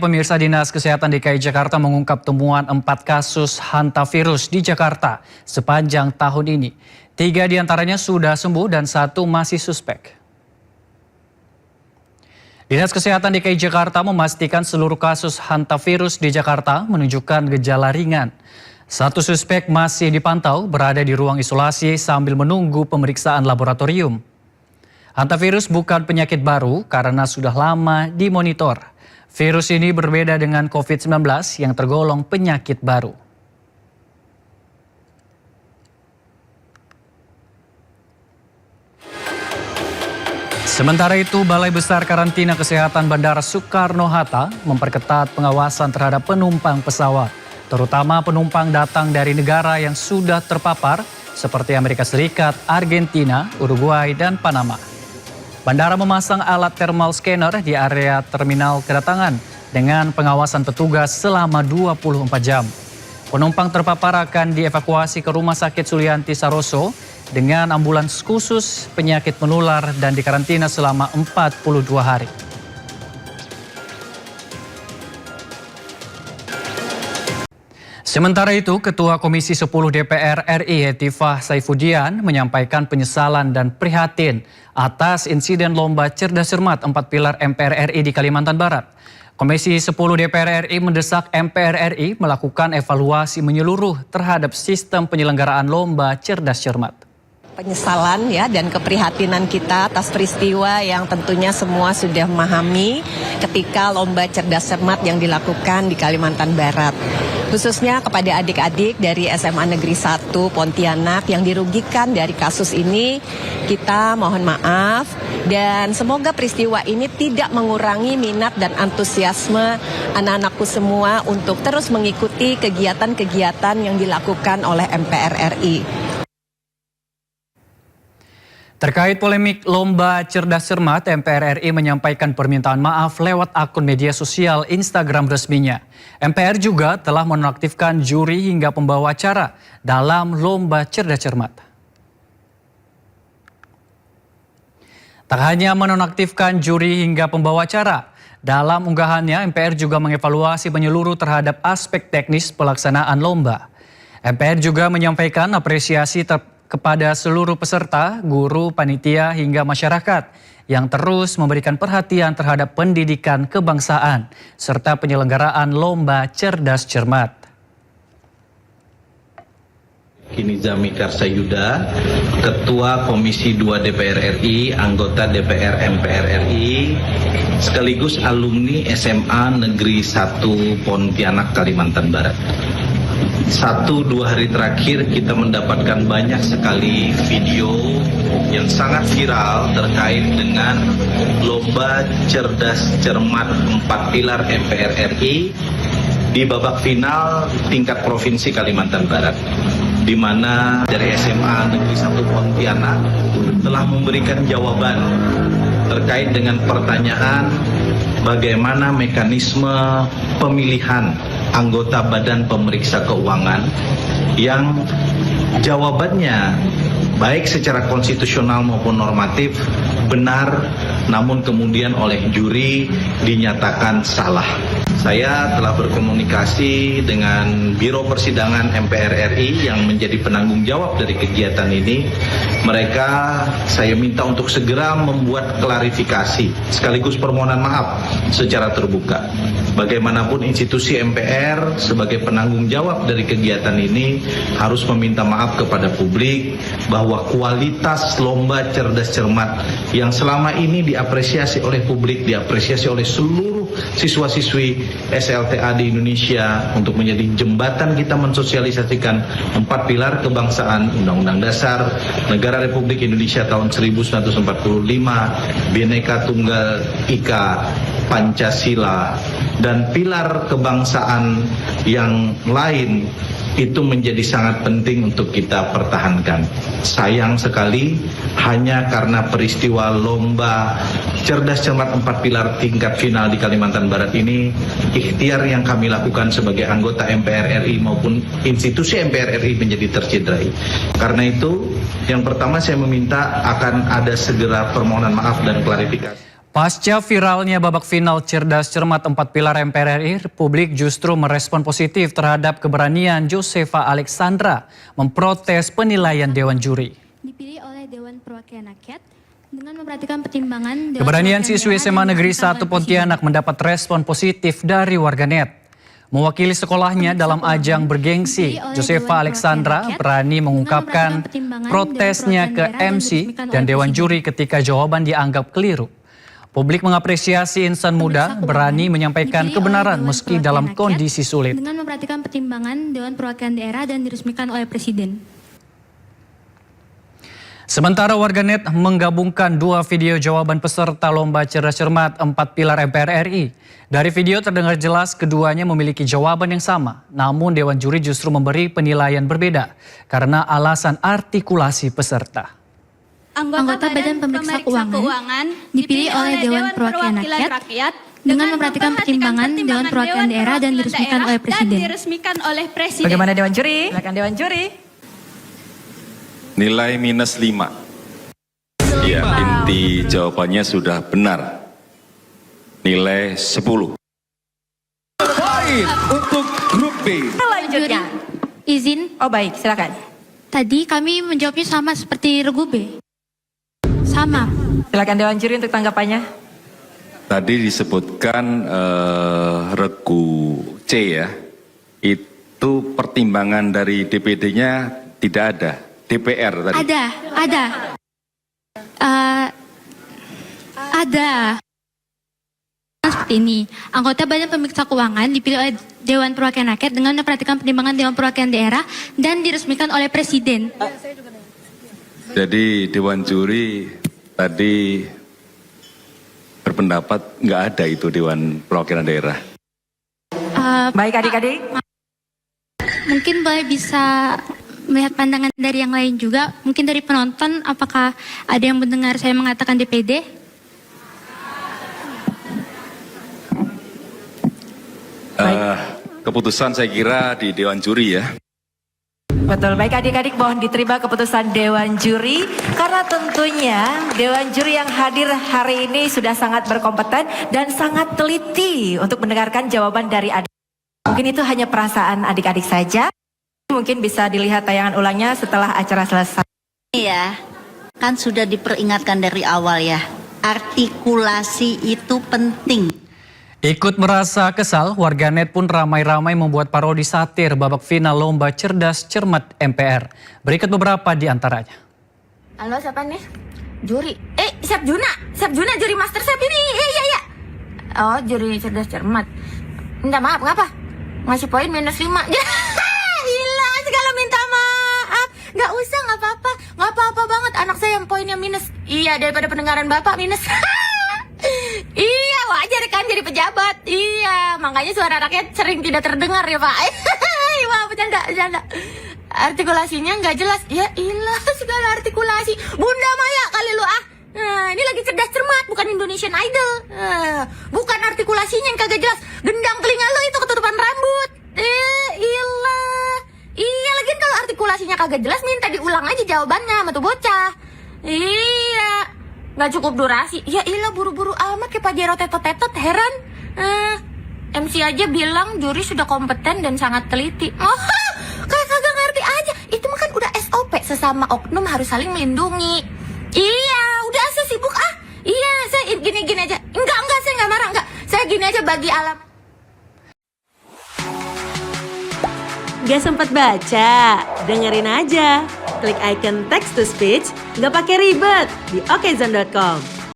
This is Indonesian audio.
Pemirsa, Dinas Kesehatan DKI Jakarta mengungkap temuan 4 kasus hantavirus di Jakarta sepanjang tahun ini. 3 diantaranya sudah sembuh dan 1 masih suspek. Dinas Kesehatan DKI Jakarta memastikan seluruh kasus hantavirus di Jakarta menunjukkan gejala ringan. 1 suspek masih dipantau berada di ruang isolasi sambil menunggu pemeriksaan laboratorium. Hantavirus bukan penyakit baru karena sudah lama dimonitor. Virus ini berbeda dengan COVID-19 yang tergolong penyakit baru. Sementara itu, Balai Besar Karantina Kesehatan Bandara Soekarno-Hatta memperketat pengawasan terhadap penumpang pesawat, terutama penumpang datang dari negara yang sudah terpapar seperti Amerika Serikat, Argentina, Uruguay, dan Panama. Bandara memasang alat thermal scanner di area terminal kedatangan dengan pengawasan petugas selama 24 jam. Penumpang terpapar akan dievakuasi ke Rumah Sakit Sulianti Saroso dengan ambulans khusus penyakit menular dan dikarantina selama 42 hari. Sementara itu, Ketua Komisi 10 DPR RI Hetifah Saifudian menyampaikan penyesalan dan prihatin atas insiden lomba cerdas cermat 4 pilar MPR RI di Kalimantan Barat. Komisi 10 DPR RI mendesak MPR RI melakukan evaluasi menyeluruh terhadap sistem penyelenggaraan lomba cerdas cermat. Penyesalan ya dan keprihatinan kita atas peristiwa yang tentunya semua sudah memahami ketika lomba cerdas cermat yang dilakukan di Kalimantan Barat. Khususnya kepada adik-adik dari SMA Negeri 1 Pontianak yang dirugikan dari kasus ini, kita mohon maaf dan semoga peristiwa ini tidak mengurangi minat dan antusiasme anak-anakku semua untuk terus mengikuti kegiatan-kegiatan yang dilakukan oleh MPR RI. Terkait polemik lomba cerdas cermat, MPR RI menyampaikan permintaan maaf lewat akun media sosial Instagram resminya. MPR juga telah menonaktifkan juri hingga pembawa acara dalam lomba cerdas cermat. Tak hanya menonaktifkan juri hingga pembawa acara, dalam unggahannya MPR juga mengevaluasi menyeluruh terhadap aspek teknis pelaksanaan lomba. MPR juga menyampaikan apresiasi kepada seluruh peserta, guru, panitia, hingga masyarakat yang terus memberikan perhatian terhadap pendidikan kebangsaan serta penyelenggaraan lomba cerdas cermat. Kini Zami Karsayuda, Ketua Komisi 2 DPR RI, anggota DPR MPR RI, sekaligus alumni SMA Negeri 1 Pontianak, Kalimantan Barat. 1-2 hari terakhir kita mendapatkan banyak sekali video yang sangat viral terkait dengan lomba cerdas cermat 4 pilar MPR RI di babak final tingkat provinsi Kalimantan Barat, di mana dari SMA Negeri 1 Pontianak telah memberikan jawaban terkait dengan pertanyaan bagaimana mekanisme pemilihan anggota Badan Pemeriksa Keuangan yang jawabannya baik secara konstitusional maupun normatif benar, namun kemudian oleh juri dinyatakan salah. Saya telah berkomunikasi dengan Biro Persidangan MPR RI yang menjadi penanggung jawab dari kegiatan ini. Mereka saya minta untuk segera membuat klarifikasi sekaligus permohonan maaf secara terbuka. Bagaimanapun institusi MPR sebagai penanggung jawab dari kegiatan ini harus meminta maaf kepada publik bahwa kualitas lomba cerdas cermat yang selama ini diapresiasi oleh publik, diapresiasi oleh seluruh siswa-siswi SLTA di Indonesia untuk menjadi jembatan kita mensosialisasikan 4 pilar kebangsaan, Undang-Undang Dasar Negara Republik Indonesia tahun 1945, Bhinneka Tunggal Ika, Pancasila, dan pilar kebangsaan yang lain itu menjadi sangat penting untuk kita pertahankan. Sayang sekali hanya karena peristiwa lomba cerdas cermat 4 pilar tingkat final di Kalimantan Barat ini, ikhtiar yang kami lakukan sebagai anggota MPR RI maupun institusi MPR RI menjadi tercederai. Karena itu, yang pertama saya meminta akan ada segera permohonan maaf dan klarifikasi. Pasca viralnya babak final cerdas cermat 4 pilar MPR RI, Republik justru merespon positif terhadap keberanian Josefa Alexandra memprotes penilaian Dewan Juri. Dipilih oleh Dewan Perwakilan Rakyat dengan memperhatikan pertimbangan Keberanian siswi SMA Negeri 1 Pontianak mendapat respon positif dari warganet. Mewakili sekolahnya dalam ajang bergengsi, Josefa Alexandra berani mengungkapkan protesnya ke MC dan Dewan Juri ketika jawaban dianggap keliru. Publik mengapresiasi insan muda berani menyampaikan kebenaran meski dalam kondisi sulit. Dengan memperhatikan pertimbangan Dewan Perwakilan Daerah dan diresmikan oleh Presiden. Sementara warganet menggabungkan 2 video jawaban peserta lomba cerdas cermat 4 pilar MPR RI. Dari video terdengar jelas keduanya memiliki jawaban yang sama. Namun Dewan Juri justru memberi penilaian berbeda karena alasan artikulasi peserta. Anggota Badan Pemeriksa Keuangan dipilih oleh Dewan Perwakilan Rakyat dengan memperhatikan pertimbangan Dewan Perwakilan Daerah dan diresmikan oleh Presiden. Bagaimana Dewan Juri? Silakan Dewan Juri. Nilai -5. Ya, inti jawabannya sudah benar. Nilai 10. Baik, untuk grup B. Selanjutnya. Izin, Oh baik, silakan. tadi kami menjawabnya sama seperti Regu B. Sama. Silakan Dewan Juri untuk tanggapannya. Tadi disebutkan regu C ya. Itu pertimbangan dari DPD-nya tidak ada. DPR tadi. Ada. Ada. Seperti ini, anggota Badan Pemeriksa Keuangan dipilih oleh Dewan Perwakilan Rakyat dengan memperhatikan pertimbangan Dewan Perwakilan Daerah dan diresmikan oleh Presiden. Jadi Dewan Juri tadi berpendapat nggak ada itu Dewan Perwakilan Daerah. Baik adik-adik. Mungkin boleh bisa melihat pandangan dari yang lain juga, mungkin dari penonton, apakah ada yang mendengar saya mengatakan DPD? Keputusan saya kira di Dewan Juri ya. Betul, baik adik-adik mohon diterima keputusan Dewan Juri karena tentunya Dewan Juri yang hadir hari ini sudah sangat berkompeten dan sangat teliti untuk mendengarkan jawaban dari adik. Mungkin itu hanya perasaan adik-adik saja. Mungkin bisa dilihat tayangan ulangnya setelah acara selesai. Ya, kan sudah diperingatkan dari awal ya. Artikulasi itu penting. Ikut merasa kesal, warganet pun ramai-ramai membuat parodi satir babak final lomba cerdas cermat MPR. Berikut beberapa di antaranya. Halo, siapa nih? Juri. Chef Juna juri Master Chef ini. Iya. Oh, juri cerdas cermat. Minta maaf, ngapa? Ngasih poin -5. Gila, segala minta maaf. Gak usah, gak apa-apa. Gak apa-apa banget, anak saya yang poinnya minus. Iya, daripada pendengaran bapak minus. Iya, wajar kan jadi pejabat. Iya, makanya suara rakyat sering tidak terdengar ya Pak. Wah, bercanda. Artikulasinya nggak jelas. Ya ilah, segala artikulasi. Bunda Maya kali lu ah. Nah, ini lagi cerdas cermat, bukan Indonesian Idol. Bukan artikulasinya yang kagak jelas. Gendang telinga lu itu ketutupan rambut. Ilah. Iya, lagian kalau artikulasinya kagak jelas minta diulang aja jawabannya sama tuh bocah. Iya. Gak cukup durasi. Ya ilah, buru-buru amat kayak Pak Jero tetot-tetot, heran. MC aja bilang juri sudah kompeten dan sangat teliti. Oh, kayak kagak ngerti aja. Itu mah kan udah SOP, sesama oknum harus saling melindungi. Iya, udah saya sibuk ah. Iya, saya gini-gini aja. Enggak, saya nggak marah, enggak. Saya gini aja bagi alam. Gak sempat baca? Dengerin aja. Klik icon text to speech, gak pakai ribet di okezone.com.